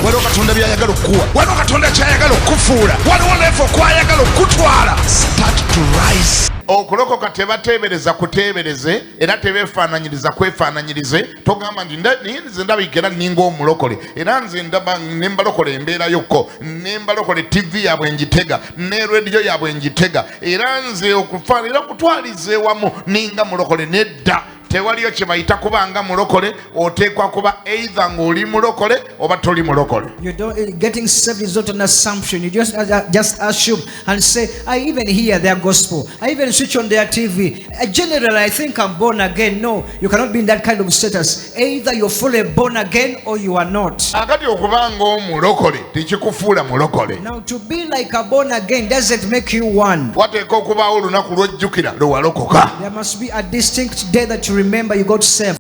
waliwo Katonda byayagala okukuwa, waliwo Katonda kyayagala okufuula, waliwo level kwayagala okutwala. Start to rise. Okulokoka tebateebereza kuteebereze era tebeefaananyiriza kwefaananyirize. Togamba nti nze ndabikira ninga omulokole era nze ndaba nembalokole embeera yokko nembalokole TV yabwe njitega ne radio yabwe njitega era nze okufaanira kutwalize wamu ninga mulokole. Nedda, tewaliyo kye bayita kubanga mulokole. Oteekwa kuba either ng'oli mulokole oba toli mulokole. Getting saved is not an assumption. You just assume and say, I even hear their gospel, I even switch on their TV. Generally, I think I'm born again. No, you cannot be in that kind of status. Either you're fully born again or you are not. Akati okubanga omulokole tekikufuula mulokole. Now, to be like a born again doesn't make you one. Wateeka okubaawo olunaku lw'ojjukira lwe walokoka. There must be a distinct day that you remember you got saved.